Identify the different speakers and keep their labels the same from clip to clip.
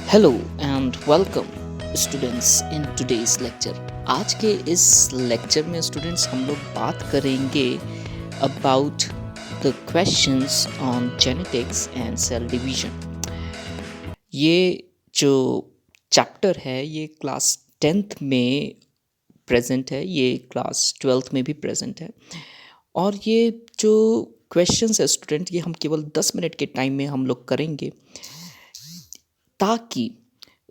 Speaker 1: Hello and welcome students in today's lecture. आज के इस लेक्चर में स्टूडेंट्स हम लोग बात करेंगे about the questions on genetics and cell division. ये जो चैप्टर है ये क्लास 10th में प्रेजेंट है, ये क्लास 12th में भी प्रेजेंट है। और ये जो क्वेश्चंस है स्टूडेंट, ये हम केवल 10 मिनट के टाइम में हम लोग करेंगे ताकि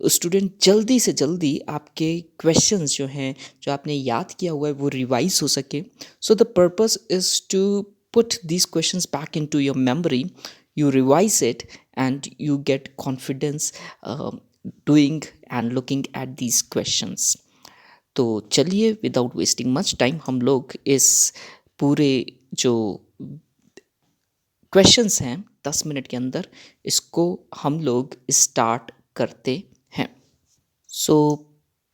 Speaker 1: स्टूडेंट जल्दी से जल्दी आपके क्वेश्चंस जो हैं, जो आपने याद किया हुआ है, वो रिवाइज हो सके। So the purpose is to put these questions back into your memory, you revise it and you get confidence doing and looking at these questions. तो चलिए विदाउट वेस्टिंग मच टाइम हम लोग इस पूरे जो क्वेश्चंस हैं 10 मिनट के अंदर इसको हम लोग स्टार्ट करते हैं। सो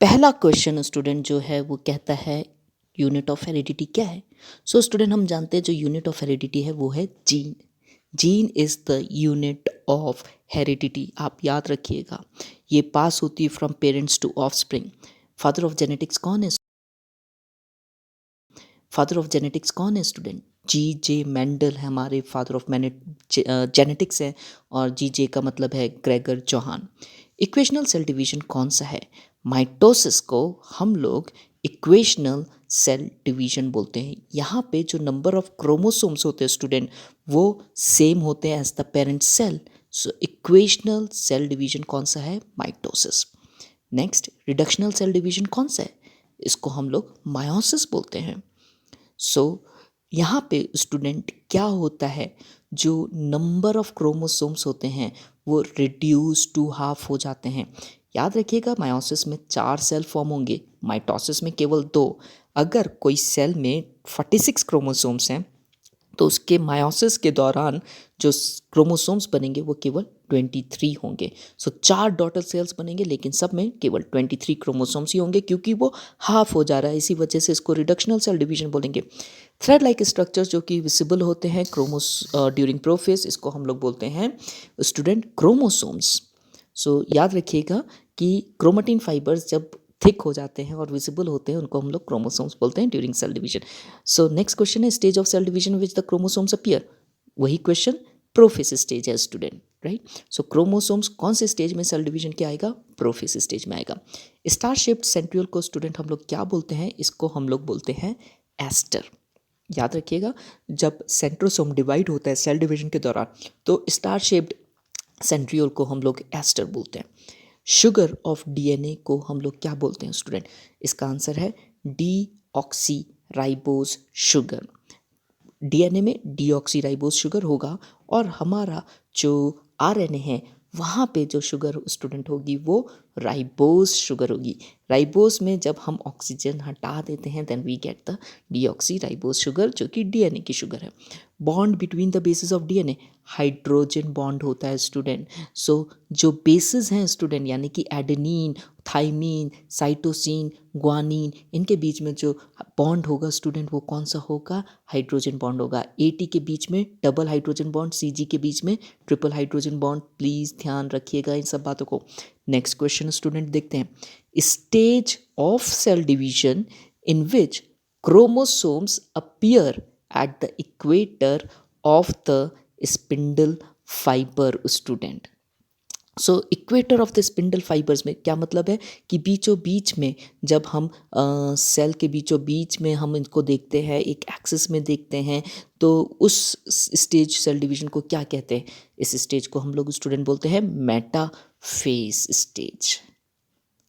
Speaker 1: पहला क्वेश्चन स्टूडेंट जो है वो कहता है यूनिट ऑफ हेरिडिटी क्या है। सो स्टूडेंट हम जानते हैं जो यूनिट ऑफ हेरिडिटी है वो है gene. Gene is the unit of heredity. आप याद रखिएगा, ये पास होती है from parents to offspring. Father of genetics कौन है? फादर ऑफ जेनेटिक्स कौन है स्टूडेंट? जी.जे. मेंडल है हमारे फादर ऑफ जेनेटिक्स है, और जी.जे. का मतलब है Gregor Chauhan. Equational cell division कौन सा है? माइटोसिस को हम लोग इक्वेशनल सेल डिवीजन बोलते हैं। यहाँ पे जो नंबर ऑफ क्रोमोसोम्स होते हैं स्टूडेंट वो सेम होते हैं as the parent cell. So equational cell division कौन सा है? Mitosis. Next, reductional cell division कौन सा है? इसको हम लोग मायोसिस बोलते हैं। सो यहाँ पे स्टूडेंट क्या होता है, जो नंबर ऑफ क्रोमोसोम्स होते हैं वो रिड्यूस टू हाफ हो जाते हैं। याद रखिएगा, मायोसिस में 4 सेल फॉर्म होंगे, माइटोसिस में केवल 2। अगर कोई सेल में 46 क्रोमोसोम्स हैं तो उसके मायोसिस के दौरान जो क्रोमोसोम्स बनेंगे वो केवल 23 होंगे। सो 4 डॉटर सेल्स बनेंगे लेकिन सब में केवल 23 क्रोमोसोम्स ही होंगे, क्योंकि वो हाफ हो जा रहा है। इसी वजह से इसको रिडक्शनल सेल डिवीजन बोलेंगे। थ्रेड लाइक स्ट्रक्चर्स जो कि विजिबल होते हैं ड्यूरिंग प्रोफेस, इसको हम लोग बोलते हैं स्टूडेंट क्रोमोसोम्स। सो याद रखिएगा कि क्रोमेटिन फाइबर्स जब थिक हो जाते हैं और विजिबल होते हैं उनको हम लोग क्रोमोसोम्स बोलते हैं during cell division. So next question है stage of cell division which the chromosomes appear. वही क्वेश्चन प्रोफेस स्टेज है स्टूडेंट, राइट। सो क्रोमोसोम्स कौन से स्टेज में सेल डिवीजन क्या आएगा? प्रोफेस स्टेज में आएगा। स्टार शेप्ड सेंट्रियोल को स्टूडेंट हम लोग क्या बोलते हैं? इसको हम लोग बोलते हैं एस्टर। याद रखिएगा, जब सेंट्रोसोम डिवाइड होता है सेल डिवीजन के दौरान तो स्टार शेप्ड सेंट्रियोल को हम लोग एस्टर बोलते हैं। शुगर ऑफ डीएनए को हम लोग क्या बोलते हैं स्टूडेंट? इसका आंसर है डीऑक्सी राइबोज शुगर। डीएनए में डीऑक्सी राइबोज शुगर होगा और हमारा जो आरएनए है वहाँ पे जो शुगर स्टूडेंट होगी वो राइबोज शुगर होगी। राइबोज में जब हम ऑक्सीजन हटा देते हैं then we get the deoxy ribose sugar, जो कि डीएनए की शुगर है। Bond between the bases of DNA hydrogen bond होता है स्टूडेंट। सो जो बेसिस हैं स्टूडेंट, यानी कि एडेनिन, थाइमीन, साइटोसिन, ग्वानिन, इनके बीच में जो बॉन्ड होगा स्टूडेंट वो कौन सा होगा? हाइड्रोजन बॉन्ड होगा। एटी के बीच में डबल हाइड्रोजन बॉन्ड, सीजी के बीच में ट्रिपल हाइड्रोजन बॉन्ड। प्लीज़ ध्यान रखिएगा इन सब बातों को। नेक्स्ट क्वेश्चन स्टूडेंट देखते हैं, stage of cell division in which chromosomes appear at the equator of the spindle fibre student. So equator of the spindle fibres में क्या मतलब है कि बीचों बीच में जब हम सेल के बीचों बीच में हम इनको देखते हैं, एक एक्सिस में देखते हैं, तो उस स्टेज सेल डिवीजन को क्या कहते हैं? इस स्टेज को हम लोग स्टूडेंट बोलते हैं मेटाफेज स्टेज।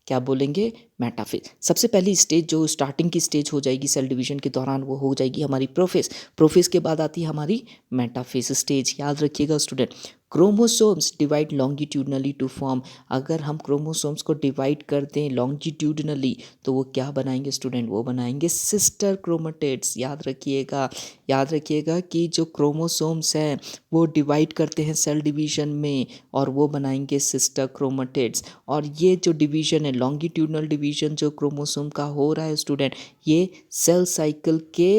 Speaker 1: क्या बोलेंगे? मेटाफेज। सबसे पहली स्टेज जो स्टार्टिंग की स्टेज हो जाएगी सेल डिवीजन के दौरान वो हो जाएगी हमारी प्रोफेज। प्रोफेज के बाद आती है हमारी मेटाफेज स्टेज। याद रखिएगा student, chromosomes divide longitudinally to form. अगर हम क्रोमोसोम्स को डिवाइड कर दें लॉन्गिट्यूडनली तो वो क्या बनाएंगे स्टूडेंट? वो बनाएंगे सिस्टर क्रोमेटिड्स। याद रखिएगा कि जो क्रोमोसोम्स हैं वो डिवाइड करते हैं सेल डिवीजन में और वो बनाएंगे सिस्टर क्रोमेटिड्स। और ये जो डिवीजन है लॉन्गिट्यूडनल डिवीजन जो क्रोमोसोम का हो रहा है स्टूडेंट, ये सेल साइकिल के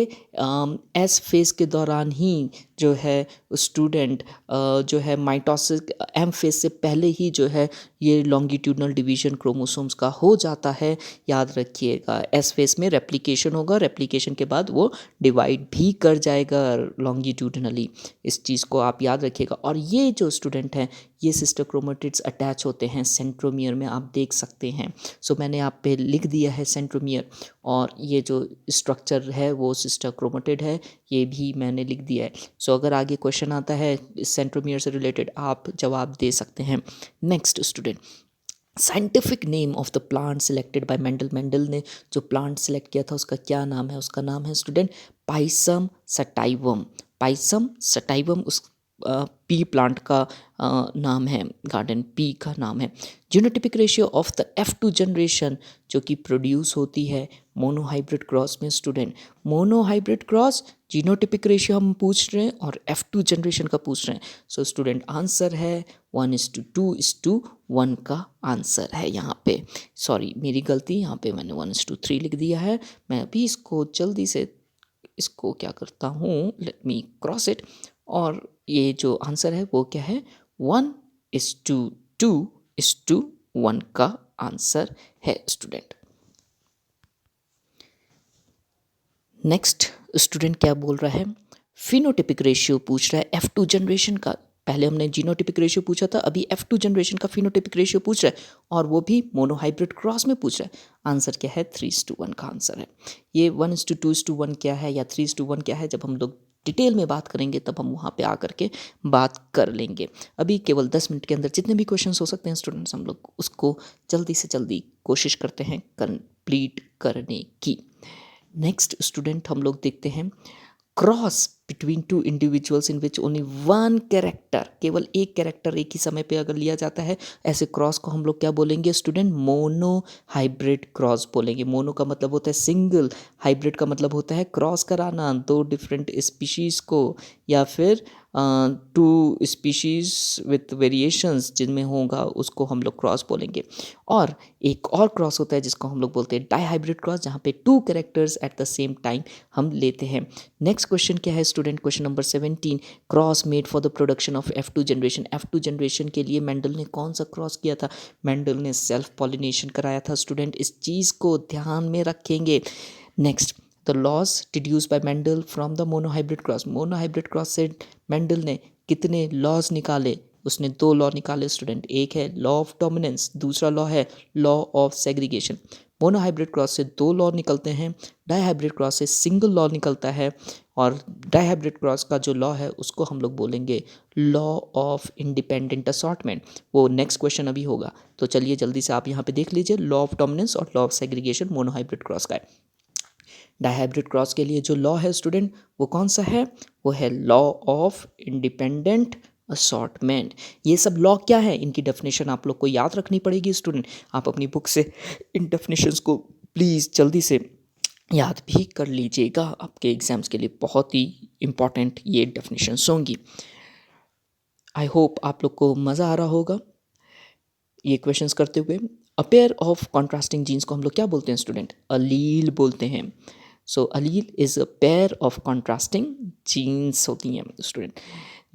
Speaker 1: एस फेज के दौरान ही जो है स्टूडेंट जो है माइटोसिस एम फेज से पहले ही जो है ये लॉन्गिट्यूडनल डिवीजन क्रोमोसोम्स का हो जाता है। याद रखिएगा एस फेज में रेप्लिकेशन होगा, रेप्लिकेशन के बाद वो डिवाइड भी कर जाएगा लॉन्गिट्यूडनली। इस चीज़ को आप याद रखिएगा। और ये जो स्टूडेंट हैं ये सिस्टर क्रोमेटिड्स अटैच होते हैं सेंट्रोमियर में, आप देख सकते हैं। सो मैंने आप पे लिख दिया है सेंट्रोमियर, और ये जो स्ट्रक्चर है वो सिस्टर क्रोमेटिड है, ये भी मैंने लिख दिया है। सो अगर आगे क्वेश्चन आता है सेंट्रोमियर से रिलेटेड आप जवाब दे सकते हैं। Next student, scientific name of the plant selected by Mendel. Mendel ने जो प्लांट सिलेक्ट किया था उसका क्या नाम है? उसका नाम है student Pisum sativum. Pisum sativum उस पी प्लांट का नाम है, गार्डन पी का नाम है। Genotypic ratio of the F2 generation जो कि प्रोड्यूस होती है मोनोहाइब्रिड क्रॉस में। Student monohybrid cross genotypic ratio हम पूछ रहे हैं और F2 जनरेशन का पूछ रहे हैं। सो स्टूडेंट आंसर है 1:2:1 का आंसर है यहाँ पे। सॉरी मेरी गलती, यहाँ पे मैंने 1:3 लिख दिया है। मैं अभी इसको जल्दी से इसको क्या करता हूँ, लेट मी क्रॉस इट, और ये जो आंसर है वो क्या है? 1:2:1 का आंसर है स्टूडेंट। नेक्स्ट स्टूडेंट क्या बोल रहा है? फिनोटिपिक रेशियो पूछ रहा है F2 जनरेशन का। पहले हमने जीनोटिपिक रेशियो पूछा था, अभी F2 जनरेशन का फिनोटिपिक रेशियो पूछ रहा है, और वो भी मोनोहाइब्रिड क्रॉस में पूछ रहा है। आंसर क्या है? 3:1 का आंसर है। ये 1:2:1 क्या है या 3:1 क्या है, जब हम लोग डिटेल में बात करेंगे तब हम वहाँ पे आकर के बात कर लेंगे। अभी केवल 10 मिनट के अंदर जितने भी क्वेश्चंस हो सकते हैं स्टूडेंट्स, हम लोग उसको जल्दी से जल्दी कोशिश करते हैं कंप्लीट करने की। नेक्स्ट स्टूडेंट हम लोग देखते हैं cross between two individuals in which only one character, केवल एक कैरेक्टर एक ही समय पे अगर लिया जाता है, ऐसे क्रॉस को हम लोग क्या बोलेंगे स्टूडेंट? मोनो हाइब्रिड क्रॉस बोलेंगे। मोनो का मतलब होता है सिंगल, हाइब्रिड का मतलब होता है क्रॉस कराना दो डिफरेंट स्पीशीज़ को, या फिर टू स्पीशीज़ विथ वेरिएशंस जिनमें होगा उसको हम लोग क्रॉस बोलेंगे। और एक और क्रॉस होता है जिसको हम लोग बोलते हैं डाई हाइब्रिड क्रॉस, जहाँ पे two characters at the same time हम लेते हैं। नेक्स्ट क्वेश्चन क्या है student? Question number 17, cross made for the production of F2 generation. F2 generation के लिए मेंडल ने कौन सा क्रॉस किया था? मेंडल ने सेल्फ पॉलिनेशन कराया था स्टूडेंट, इस चीज़ को ध्यान में रखेंगे। Next, the laws deduce by Mendel from the monohybrid cross. Monohybrid cross से मेंडल ने कितने लॉज निकाले? उसने 2 लॉ निकाले स्टूडेंट, एक है लॉ ऑफ डोमिनेंस, दूसरा लॉ है law of segregation. Monohybrid cross से 2 लॉ निकलते हैं, डाईहाइब्रिड क्रॉस से सिंगल लॉ निकलता है, और डाईहाइब्रिड क्रॉस का जो लॉ है उसको हम लोग बोलेंगे लॉ ऑफ इंडिपेंडेंट असॉर्टमेंट। वो नेक्स्ट क्वेश्चन अभी होगा, तो चलिए जल्दी से आप यहाँ पे देख लीजिए। लॉ ऑफ डोमिनेंस और law of segregation monohybrid cross का है। डाईहाइब्रिड क्रॉस के लिए जो लॉ है स्टूडेंट वो कौन सा है? वो है लॉ ऑफ इंडिपेंडेंट असॉर्टमेंट। ये सब लॉ क्या है, इनकी डेफिनेशन आप लोग को याद रखनी पड़ेगी स्टूडेंट। आप अपनी बुक से इन डेफिनेशंस को प्लीज़ जल्दी से याद भी कर लीजिएगा, आपके एग्जाम्स के लिए बहुत ही इम्पॉर्टेंट ये डेफिनेशंस होंगी। आई होप आप लोग को मज़ा आ रहा होगा ये क्वेश्चंस करते हुए। A pair of contrasting genes को हम लोग क्या बोलते हैं स्टूडेंट? अलील बोलते हैं। So allele is a pair of contrasting genes होती हैं स्टूडेंट।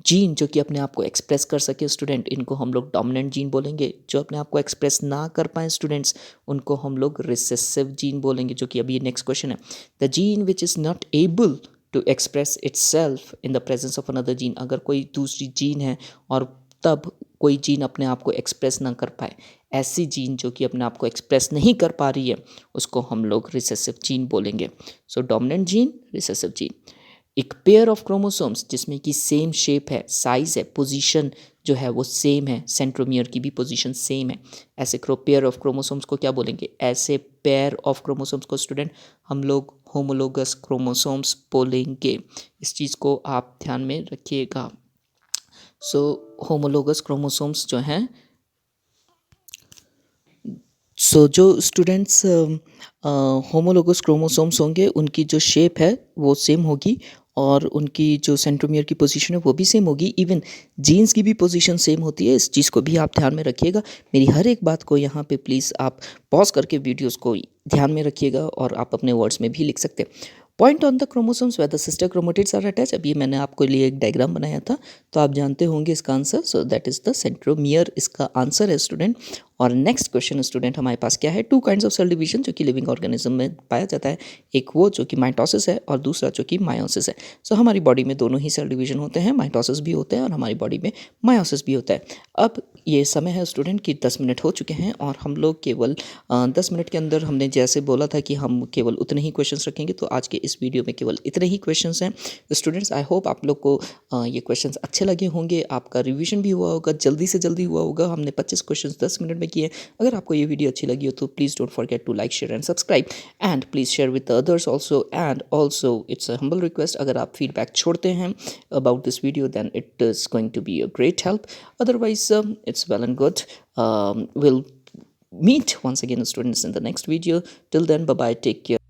Speaker 1: जीन जो कि अपने आप को एक्सप्रेस कर सके स्टूडेंट, इनको हम लोग डोमिनेंट जीन बोलेंगे। जो अपने आप को एक्सप्रेस ना कर पाए स्टूडेंट्स, उनको हम लोग रिसेसिव जीन बोलेंगे, जो कि अभी नेक्स्ट क्वेश्चन है। The gene which is not able to express itself in the presence of another gene. अगर कोई दूसरी जीन है और तब कोई जीन अपने आप को एक्सप्रेस ना कर पाए, ऐसी जीन जो कि अपने आप को एक्सप्रेस नहीं कर पा रही है, उसको हम लोग रिसेसिव जीन बोलेंगे। सो डोमिनेंट जीन, रिसेसिव जीन। एक पेयर ऑफ क्रोमोसोम्स जिसमें कि सेम शेप है, साइज है, पोजीशन जो है वो सेम है, सेंट्रोमियर की भी पोजीशन सेम है, ऐसे पेयर ऑफ क्रोमोसोम्स को क्या बोलेंगे? ऐसे पेयर ऑफ क्रोमोसोम्स को स्टूडेंट हम लोग होमोलोगस क्रोमोसोम्स बोलेंगे। इस चीज़ को आप ध्यान में रखिएगा। सो होमोलोगस क्रोमोसोम्स जो हैं, जो स्टूडेंट्स होमोलोगस क्रोमोसोम्स होंगे उनकी जो शेप है वो सेम होगी, और उनकी जो सेंट्रोमियर की पोजीशन है वो भी सेम होगी। इवन जीन्स की भी पोजीशन सेम होती है, इस चीज़ को भी आप ध्यान में रखिएगा। मेरी हर एक बात को यहाँ पे प्लीज़ आप पॉज करके वीडियोस को ध्यान में रखिएगा, और आप अपने वर्ड्स में भी लिख सकते हैं। Point on the chromosomes where the sister chromatids are attach. अभी मैंने आपको लिए एक डायग्राम बनाया था, तो आप जानते होंगे इसका answer. So that is the centromere इसका आंसर है स्टूडेंट। और नेक्स्ट क्वेश्चन स्टूडेंट हमारे पास क्या है, two kinds of cell division जो कि लिविंग ऑर्गेनिज्म में पाया जाता है, एक वो जो कि माइटोसिस है और दूसरा जो कि मायोसिस है। सो हमारी बॉडी में दोनों ही सेल डिवीजन होते हैं, माइटोसिस भी होता है और हमारी बॉडी में मायोसिस भी होता है। अब ये समय है स्टूडेंट कि 10 मिनट हो चुके हैं और हम लोग केवल 10 मिनट के अंदर हमने जैसे बोला था कि हम केवल उतने ही क्वेश्चंस रखेंगे, तो आज के इस वीडियो में केवल इतने ही क्वेश्चंस हैं स्टूडेंट्स। आई होप आप लोग को ये क्वेश्चंस अच्छे लगे होंगे, आपका रिवीजन भी हुआ होगा, जल्दी से जल्दी हुआ होगा। हमने 25 क्वेश्चंस 10 मिनट में किए। अगर आपको ये वीडियो अच्छी लगी हो तो please don't forget to like, share and subscribe, and please share with others also. And also it's a humble request, अगर आप फीडबैक छोड़ते हैं about this video then it is going to be a great help. Otherwise, it's well and good. We'll meet once again, students, in the next video. Till then, bye bye, take care.